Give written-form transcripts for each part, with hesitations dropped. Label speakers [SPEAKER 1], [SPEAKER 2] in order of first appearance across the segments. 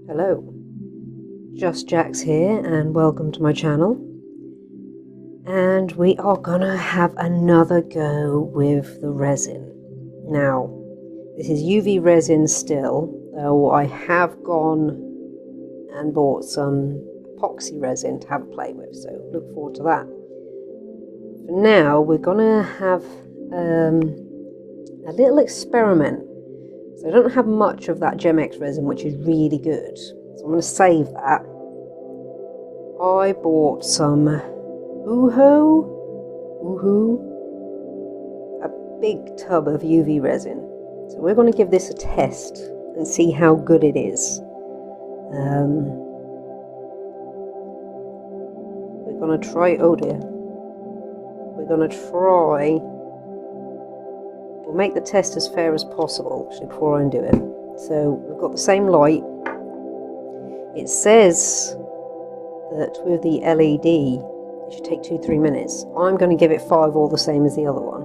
[SPEAKER 1] Hello, Just Jax here and welcome to my channel. And we are gonna have another go with the resin. Now, this is UV resin still, though I have gone and bought some epoxy resin to have a play with, so look forward to that. For now, we're gonna have a little experiment. So I don't have much of that Gemex resin, which is really good. So I'm going to save that. I bought some Ouhoe, a big tub of UV resin. So we're going to give this a test and see how good it is. We're going to try, oh dear. We're going to try, we'll make the test as fair as possible actually before I undo it. So we've got the same light. It says that with the LED it should take 2-3 minutes. I'm going to give it 5, all the same as the other one.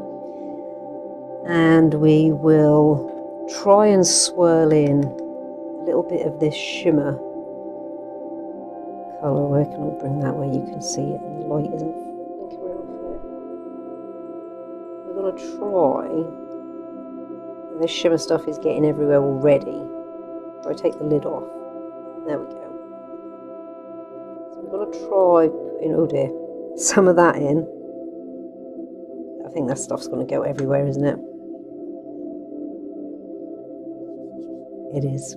[SPEAKER 1] And we will try and swirl in a little bit of this shimmer colour. Where can I bring that where you can see it and the light isn't flickering off it? We're going to try. This shimmer stuff is getting everywhere already. If I take the lid off, there we go. So I'm going to try putting, oh dear, some of that in. I think that stuff's going to go everywhere, isn't it? It is.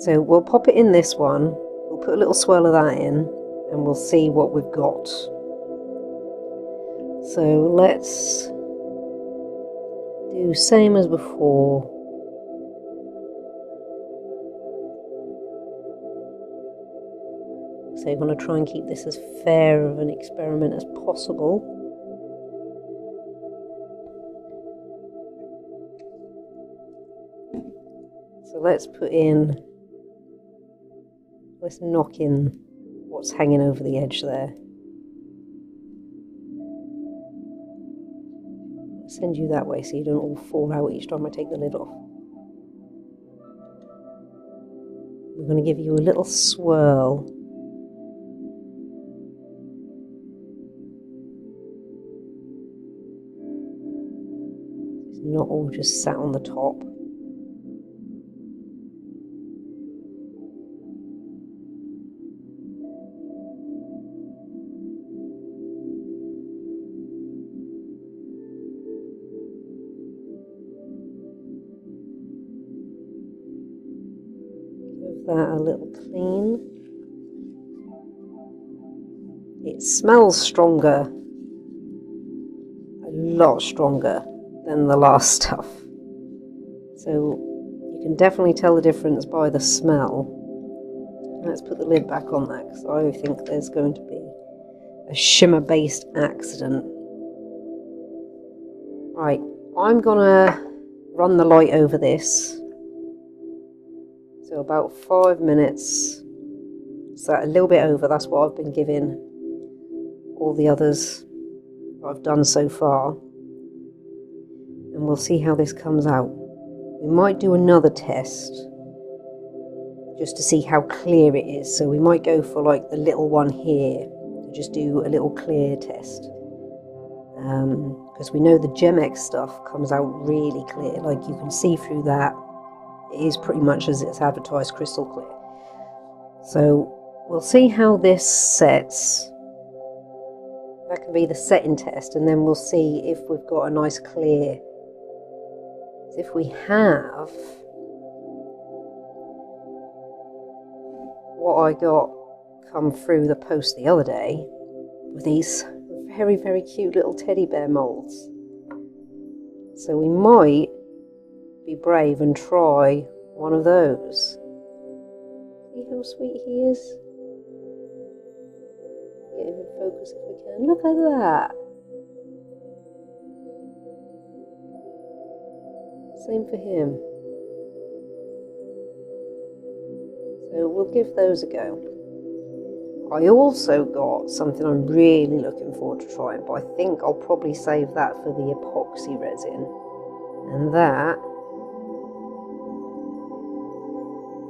[SPEAKER 1] So we'll pop it in this one, we'll put a little swirl of that in, and we'll see what we've got. So let's do same as before. So I'm going to try and keep this as fair of an experiment as possible. So let's knock in what's hanging over the edge there. I'll send you that way so you don't all fall out each time I take the lid off. We're going to give you a little swirl. It's not all just sat on the top. That a little clean. It smells stronger, a lot stronger than the last stuff. So you can definitely tell the difference by the smell. Let's put the lid back on that because I think there's going to be a shimmer based accident. Right, I'm gonna run the light over this. So about 5 minutes, so a little bit over, that's what I've been giving all the others I've done so far. And we'll see how this comes out. We might do another test, just to see how clear it is. So we might go for like the little one here, to just do a little clear test. Because we know the Gemex stuff comes out really clear, like you can see through that. It is pretty much as it's advertised, crystal clear. So we'll see how this sets. That can be the setting test, and then we'll see if we've got a nice clear. If we have what I got come through the post the other day with these very, very cute little teddy bear molds. So we might be brave and try one of those. See how sweet he is? Get him in focus if we can. Look at that. Same for him. So we'll give those a go. I also got something I'm really looking forward to trying, but I think I'll probably save that for the epoxy resin. And that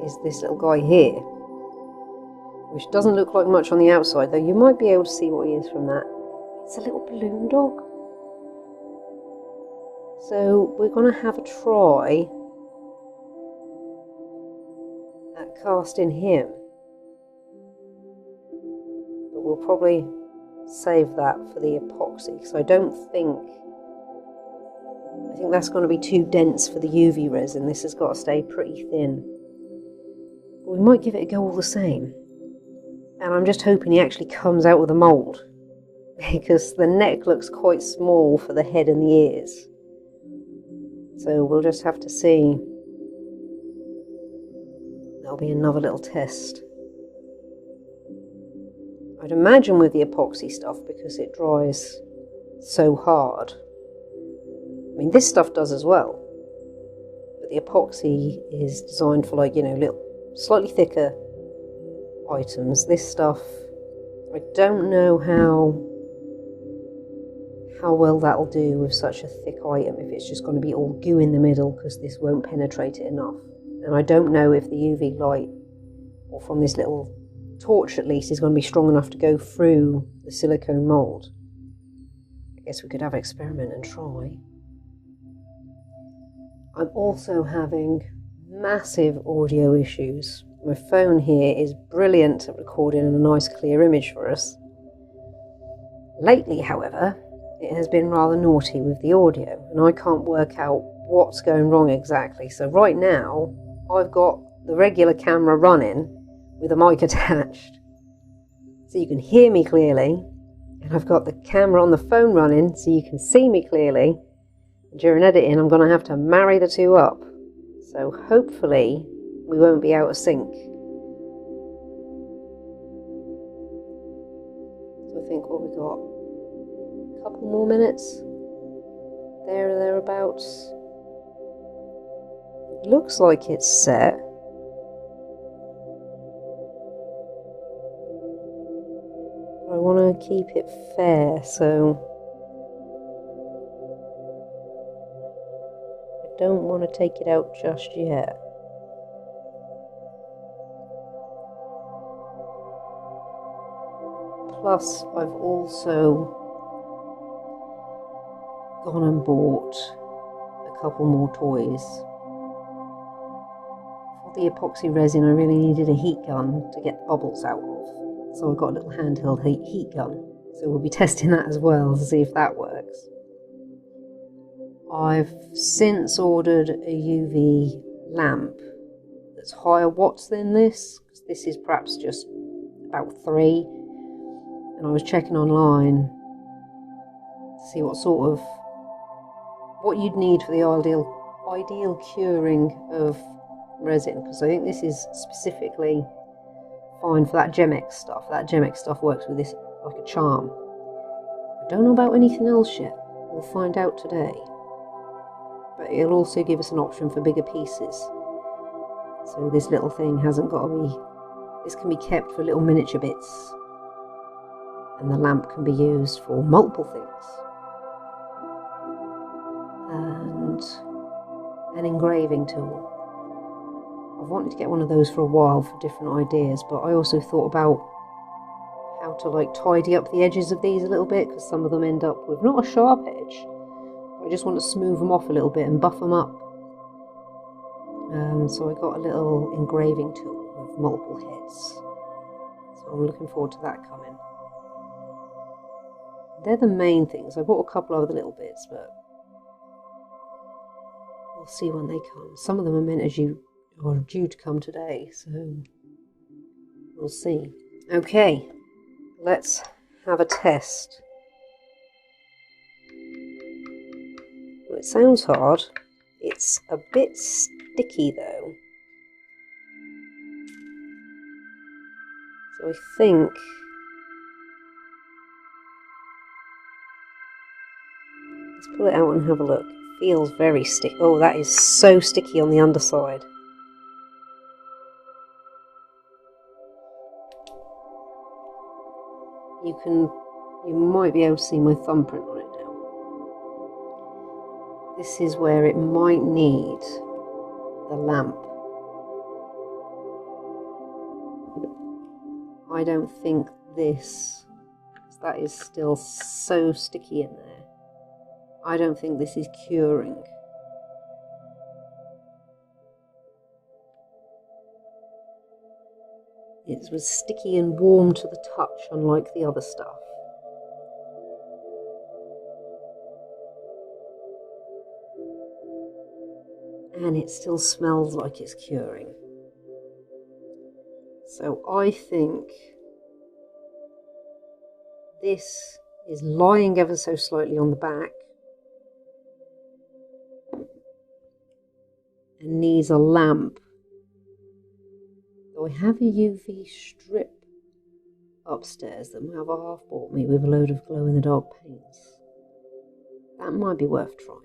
[SPEAKER 1] is this little guy here, which doesn't look like much on the outside, though you might be able to see what he is from that. It's a little balloon dog. So we're going to have a try at casting him, but we'll probably save that for the epoxy, because I think that's going to be too dense for the UV resin. This has got to stay pretty thin. But we might give it a go all the same. And I'm just hoping he actually comes out with a mould, because the neck looks quite small for the head and the ears. So we'll just have to see. That'll be another little test. I'd imagine with the epoxy stuff, because it dries so hard. I mean, this stuff does as well, but the epoxy is designed for, like, you know, little slightly thicker items. This stuff, I don't know how well that'll do with such a thick item, if it's just going to be all goo in the middle, because this won't penetrate it enough. And I don't know if the UV light, or from this little torch at least, is going to be strong enough to go through the silicone mould. I guess we could have an experiment and try. I'm also having massive audio issues. My phone here is brilliant at recording a nice clear image for us. Lately, however, it has been rather naughty with the audio, and I can't work out what's going wrong exactly. So right now, I've got the regular camera running with a mic attached, so you can hear me clearly, and I've got the camera on the phone running so you can see me clearly. During editing, I'm going to have to marry the two up, so hopefully we won't be out of sync. So I think, what we got, a couple more minutes, there or thereabouts. It looks like it's set. I want to keep it fair, so don't want to take it out just yet. Plus, I've also gone and bought a couple more toys. For the epoxy resin, I really needed a heat gun to get the bubbles out of. So I got a little handheld heat gun. So we'll be testing that as well to see if that works. I've since ordered a UV lamp that's higher watts than this, because this is perhaps just about 3. And I was checking online to see what you'd need for the ideal curing of resin, because I think this is specifically fine for that Gemex stuff. That Gemex stuff works with this like a charm. I don't know about anything else yet. We'll find out today. But it'll also give us an option for bigger pieces. So this little thing hasn't got to be... This can be kept for little miniature bits. And the lamp can be used for multiple things. And an engraving tool. I've wanted to get one of those for a while for different ideas, but I also thought about how to, like, tidy up the edges of these a little bit, because some of them end up with not a sharp edge. I just want to smooth them off a little bit and buff them up. So I got a little engraving tool with multiple heads. So I'm looking forward to that coming. They're the main things. I bought a couple of other little bits, but we'll see when they come. Some of them are due to come today, so we'll see. Okay, let's have a test. Well, it sounds hard. It's a bit sticky though. So I think let's pull it out and have a look. It feels very sticky. Oh, that is so sticky on the underside. You might be able to see my thumbprint on it now. This is where it might need the lamp I don't think this, that is still so sticky in there. I don't think this is curing. It was sticky and warm to the touch, unlike the other stuff. And it still smells like it's curing. So I think this is lying ever so slightly on the back and needs a lamp. So I have a UV strip upstairs that my other half bought me with a load of glow-in-the-dark paints. That might be worth trying.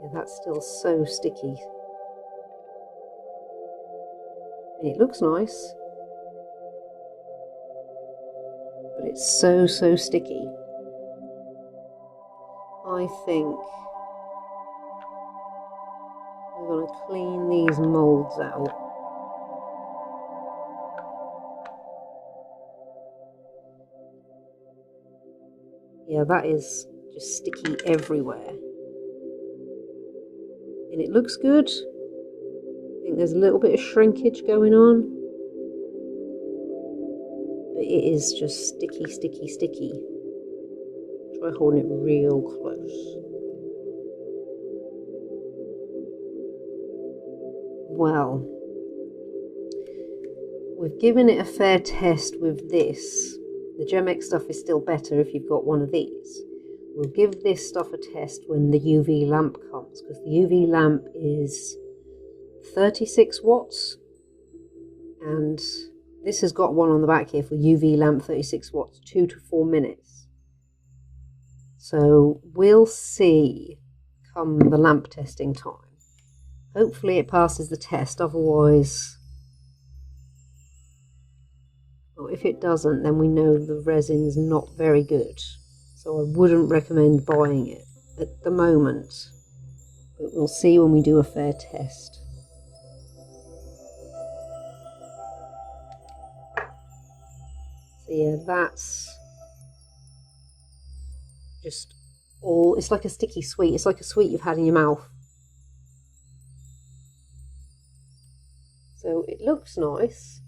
[SPEAKER 1] Yeah, that's still so sticky. It looks nice, but it's so sticky. I think we're going to clean these moulds out. Yeah, that is just sticky everywhere. And it looks good. I think there's a little bit of shrinkage going on. But it is just sticky. Try holding it real close. Well, we've given it a fair test with this. The Gemex stuff is still better if you've got one of these. We'll give this stuff a test when the UV lamp comes, because the UV lamp is 36 watts, and this has got one on the back here for UV lamp 36 watts, 2 to 4 minutes. So we'll see come the lamp testing time. Hopefully it passes the test, otherwise, well, if it doesn't, then we know the resin's not very good. So I wouldn't recommend buying it at the moment, but we'll see when we do a fair test. So yeah, that's just all, it's like a sticky sweet. It's like a sweet you've had in your mouth. So it looks nice.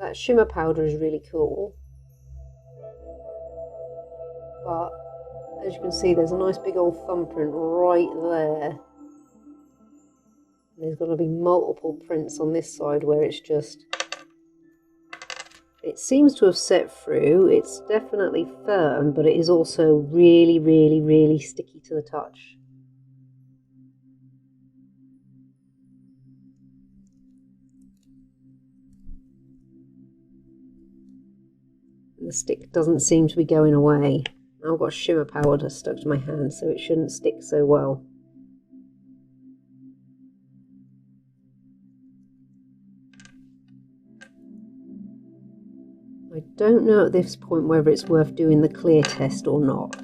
[SPEAKER 1] That shimmer powder is really cool. But as you can see, there's a nice big old thumbprint right there. There's going to be multiple prints on this side where it's just, it seems to have set through. It's definitely firm, but it is also really sticky to the touch. And the stick doesn't seem to be going away. I've got shimmer powder stuck to my hand, so it shouldn't stick so well. I don't know at this point whether it's worth doing the clear test or not.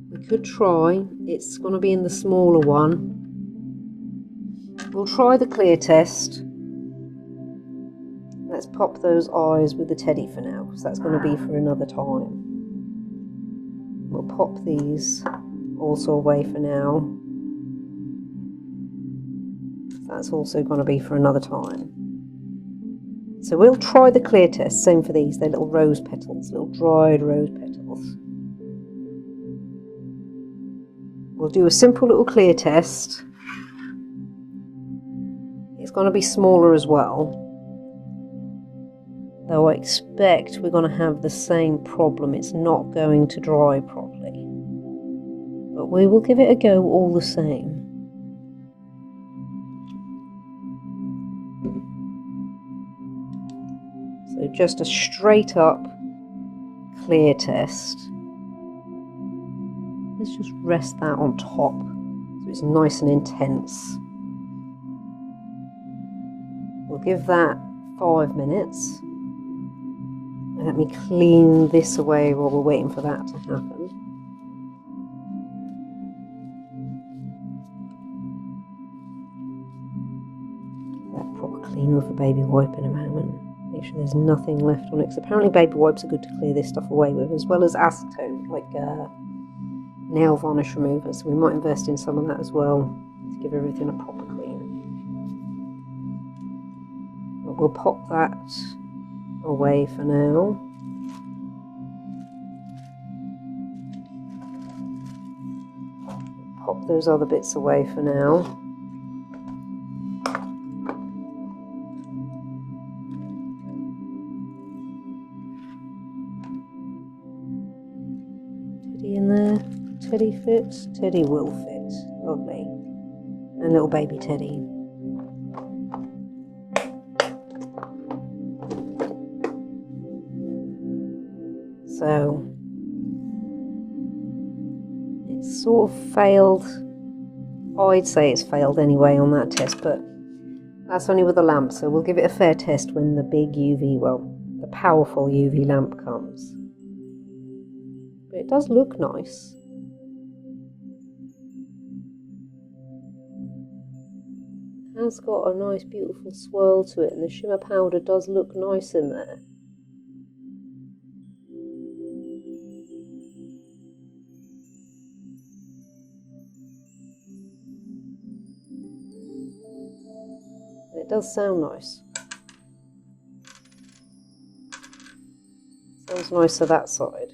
[SPEAKER 1] We could try. It's going to be in the smaller one. We'll try the clear test. Let's pop those eyes with the teddy for now, because that's going to be for another time. We'll pop these also away for now. That's also going to be for another time. So we'll try the clear test. Same for these. They're little rose petals, little dried rose petals. We'll do a simple little clear test. It's going to be smaller as well. Though I expect we're going to have the same problem. It's not going to dry properly. But we will give it a go all the same. So just a straight up clear test. Let's just rest that on top so it's nice and intense. We'll give that 5 minutes. Let me clean this away while we're waiting for that to happen. clean with a baby wipe in a moment. Make sure there's nothing left on it, because apparently baby wipes are good to clear this stuff away with, as well as acetone, like nail varnish remover. So we might invest in some of that as well to give everything a proper clean. But we'll pop that away for now. Pop those other bits away for now. Teddy in there. Teddy fits. Teddy will fit. Lovely. And little baby Teddy. So it's sort of failed. I'd say it's failed anyway on that test, but that's only with a lamp, so we'll give it a fair test when the big UV, well, the powerful UV lamp comes. But it does look nice. It has got a nice beautiful swirl to it, and the shimmer powder does look nice in there. It does sound nice. Sounds nicer that side.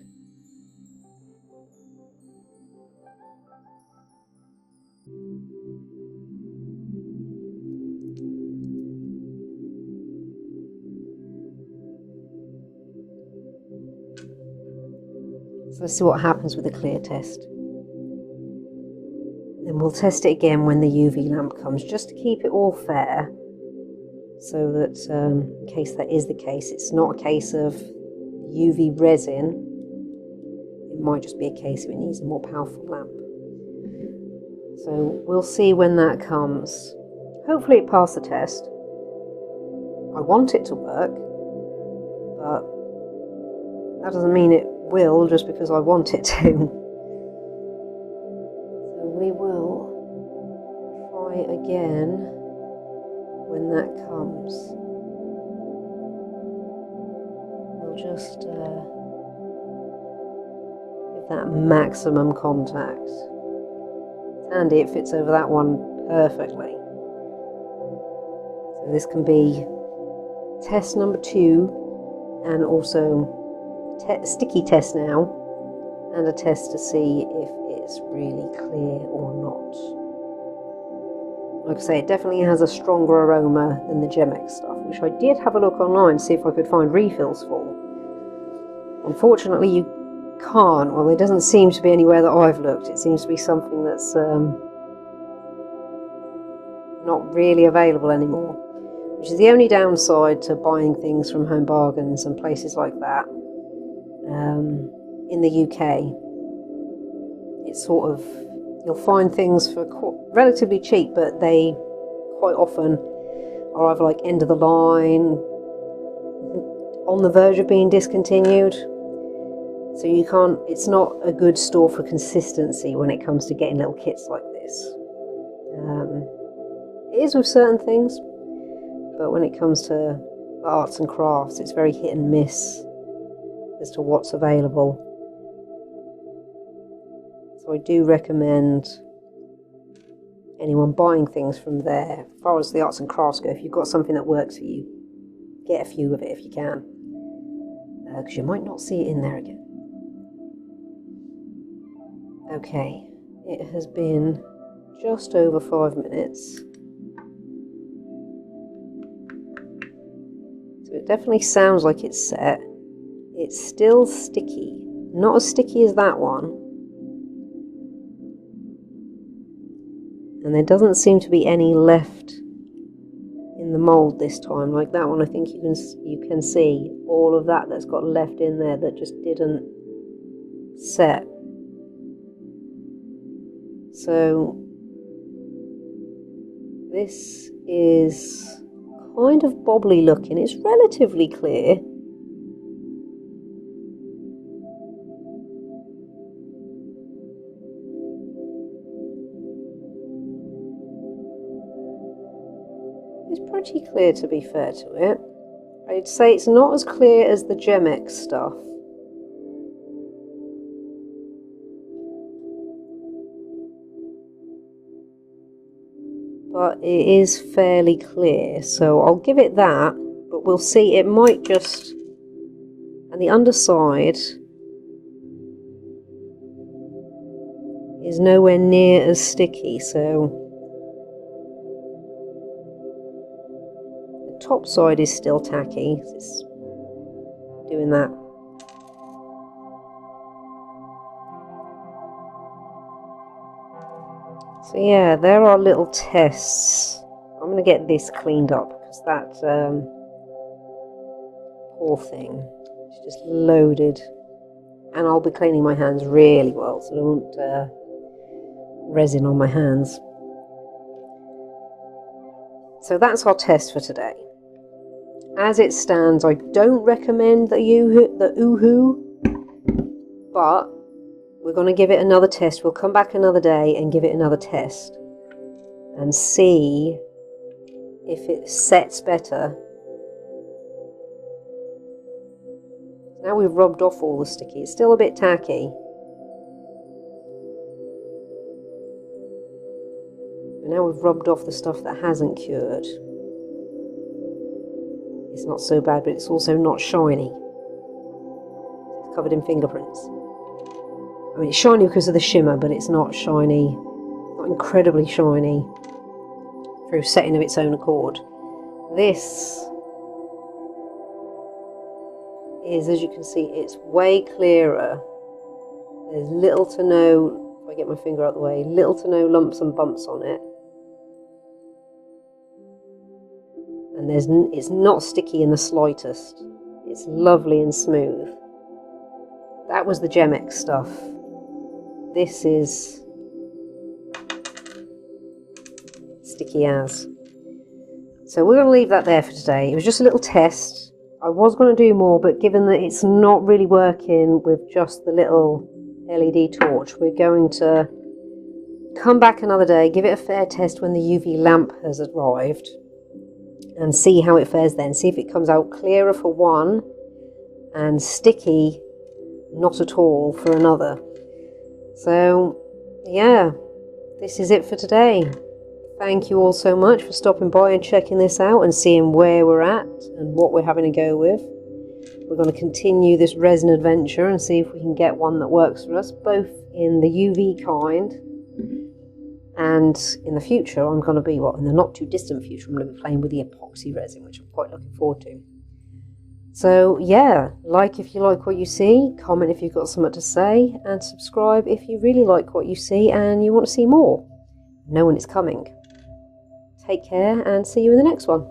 [SPEAKER 1] So let's see what happens with the clear test. Then we'll test it again when the UV lamp comes, just to keep it all fair. So that in case that is the case, it's not a case of UV resin. It might just be a case of it needs a more powerful lamp. So we'll see when that comes. Hopefully it passed the test. I want it to work, but that doesn't mean it will just because I want it to. So we will try again when that comes. We'll just give that maximum contact. It's handy, it fits over that one perfectly. So this can be test number 2, and also sticky test now, and a test to see if it's really clear or not. Like I say, it definitely has a stronger aroma than the Gemex stuff, which I did have a look online to see if I could find refills for. Unfortunately, you can't. Well, there doesn't seem to be anywhere that I've looked. It seems to be something that's not really available anymore, which is the only downside to buying things from Home Bargains and places like that. In the UK, it's sort of, you'll find things for relatively cheap, but they quite often are either like end of the line, on the verge of being discontinued. So you can't, it's not a good store for consistency when it comes to getting little kits like this. It is with certain things, but when it comes to arts and crafts, it's very hit and miss as to what's available. So I do recommend anyone buying things from there, as far as the arts and crafts go, if you've got something that works for you, get a few of it if you can, because you might not see it in there again. Okay, it has been just over 5 minutes. So it definitely sounds like it's set. It's still sticky, not as sticky as that one. And there doesn't seem to be any left in the mould this time. Like that one, I think you can see all of that that's got left in there that just didn't set. So this is kind of bobbly looking. It's relatively clear. It's pretty clear, to be fair to it. I'd say it's not as clear as the Gemex stuff. But it is fairly clear, so I'll give it that, but we'll see, it might just, and the underside is nowhere near as sticky, so the top side is still tacky, it's doing that. So yeah, there are little tests. I'm going to get this cleaned up because that poor thing is just loaded. And I'll be cleaning my hands really well so I don't want resin on my hands. So that's our test for today. As it stands, I don't recommend the Ouhoe, but we're going to give it another test. We'll come back another day and give it another test and see if it sets better. Now we've rubbed off all the sticky. It's still a bit tacky. But now we've rubbed off the stuff that hasn't cured. It's not so bad, but it's also not shiny. It's covered in fingerprints. I mean, it's shiny because of the shimmer, but it's not shiny, not incredibly shiny through setting of its own accord. This is, as you can see, it's way clearer. There's little to no, if I get my finger out of the way, little to no lumps and bumps on it. And it's not sticky in the slightest. It's lovely and smooth. That was the Gemex stuff. This is sticky as. So we're going to leave that there for today. It was just a little test. I was going to do more, but given that it's not really working with just the little LED torch, we're going to come back another day, give it a fair test when the UV lamp has arrived, and see how it fares then. See if it comes out clearer for one, and sticky not at all for another. So, yeah, this is it for today. Thank you all so much for stopping by and checking this out and seeing where we're at and what we're having to go with. We're going to continue this resin adventure and see if we can get one that works for us, both in the UV kind and in the future. I'm going to be, in the not too distant future, I'm going to be playing with the epoxy resin, which I'm quite looking forward to. So yeah, like if you like what you see, comment if you've got something to say, and subscribe if you really like what you see and you want to see more. Know when it's coming. Take care and see you in the next one.